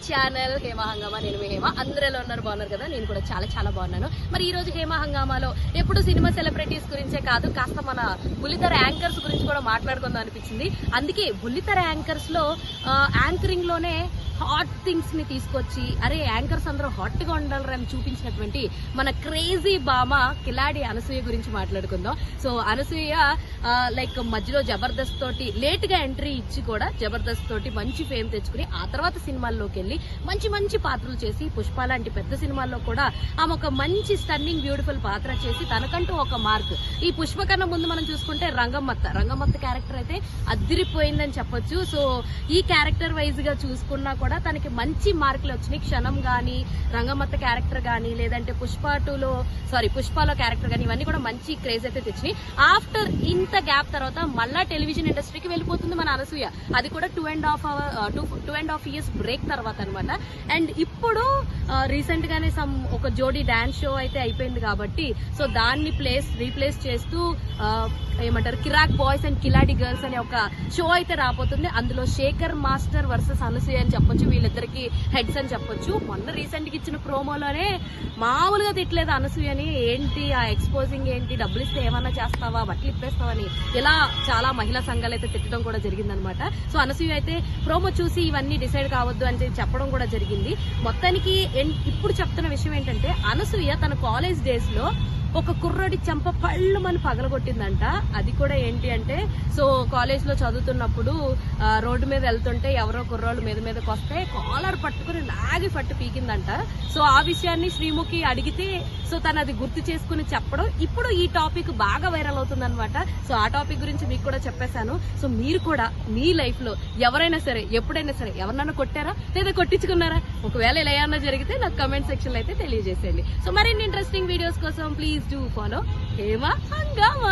Channel Hema హంగామా. నేను మీ హేమ. అందరూ ఎలా ఉన్నారు? బాగున్నారు కదా? నేను కూడా చాలా చాలా బాగున్నాను. మరి ఈ రోజు హేమ హంగామాలో ఎప్పుడు సినిమా సెలబ్రిటీస్ గురించే కాదు, కాస్త మన బుల్లితెర యాంకర్స్ గురించి కూడా మాట్లాడుకుందాం అనిపించింది. అందుకే బుల్లితెర యాంకర్స్ లో యాంకరింగ్ లోనే హాట్ థింగ్స్ ని తీసుకొచ్చి అరే యాంకర్స్ అందరూ హాట్ గా ఉండాలని చూపించినటువంటి మన క్రేజీ బామ కిలాడి అనసూయ గురించి మాట్లాడుకుందాం. సో అనసూయ లైక్ మధ్యలో జబర్దస్త్ తోటి లేట్ గా ఎంట్రీ ఇచ్చి కూడా జబర్దస్త్ తోటి మంచి ఫేమ్ తెచ్చుకుని ఆ తర్వాత సినిమాల్లోకి వెళ్లి మంచి మంచి పాత్రలు చేసి పుష్ప లాంటి పెద్ద సినిమాల్లో కూడా ఆమె ఒక మంచి స్టన్నింగ్ బ్యూటిఫుల్ పాత్ర చేసి తనకంటూ ఒక మార్క్. ఈ పుష్ప కన్నా ముందు మనం చూసుకుంటే రంగమ్మత్త క్యారెక్టర్ అయితే అదిరిపోయిందని చెప్పొచ్చు. సో ఈ క్యారెక్టర్ వైజ్ గా చూసుకున్నా కూడా తనకి మంచి మార్కులు వచ్చినాయి. క్షణం గానీ, రంగమ్మత్త క్యారెక్టర్ గానీ, లేదంటే పుష్పలో క్యారెక్టర్ గానీ, ఇవన్నీ కూడా మంచి క్రేజ్ అయితే తెచ్చినాయి. ఆఫ్టర్ ఇంత గ్యాప్ తర్వాత మళ్ళా టెలివిజన్ ఇండస్ట్రీకి వెళ్ళిపోతుంది మన అనసూయ. అది కూడా 2.5 years బ్రేక్ తర్వాత అనమాట. అండ్ ఇప్పుడు రీసెంట్ గానే ఒక జోడీ డాన్స్ షో అయితే అయిపోయింది కాబట్టి సో దాన్ని రీప్లేస్ చేస్తూ ఏమంటారు కిరాక్ బాయ్స్ అండ్ కిలాడి గర్ల్స్ అనే ఒక షో అయితే రాబోతుంది. అందులో శేఖర్ మాస్టర్ వర్సెస్ అనసూయ అని చెప్పొచ్చు. వీళ్ళిద్దరికి హెడ్స్ అని చెప్పొచ్చు. మొన్న రీసెంట్ గా ఇచ్చిన ప్రోమోలోనే మామూలుగా తిట్టలేదు అనసూయని. ఏంటి ఆ ఎక్స్పోజింగ్ ఏంటి, డబ్బులు ఇస్తే ఏమన్నా చేస్తావా, బట్టలు ఇప్పేస్తావని ఇలా చాలా మహిళా సంఘాలు అయితే తిట్టడం కూడా జరిగిందనమాట. సో అనసూయ అయితే ప్రోమో చూసి ఇవన్నీ డిసైడ్ కావద్దు అని చెప్పడం కూడా జరిగింది. మొత్తానికి ఇప్పుడు చెప్తున్న విషయం ఏంటంటే అనసూయ తన కాలేజ్ డేస్ లో ఒక కుర్రోడి చెంప పళ్ళు మన పగలగొట్టిందంట. అది కూడా ఏంటి అంటే సో కాలేజ్ లో చదువుతున్నప్పుడు రోడ్డు మీద వెళ్తుంటే ఎవరో కుర్రోళ్ళు మీదకి వస్తే కాలర్ పట్టుకుని లాగి పట్టు పీకిందంట. సో ఆ విషయాన్ని శ్రీముఖి అడిగితే సో తను అది గుర్తు చేసుకుని చెప్పడం ఇప్పుడు ఈ టాపిక్ బాగా వైరల్ అవుతుందన్నమాట. సో ఆ టాపిక్ గురించి మీకు కూడా చెప్పేశాను. సో మీరు కూడా మీ లైఫ్ లో ఎవరైనా సరే ఎప్పుడైనా సరే ఎవరినైనా కొట్టారా లేదా కొట్టించుకున్నారా? ఒకవేళ ఇలా ఏమన్నా జరిగితే నాకు కమెంట్ సెక్షన్ లో అయితే తెలియజేసేయండి. సో మరిన్ని ఇంట్రెస్టింగ్ వీడియోస్ కోసం please do follow Hema Hangama.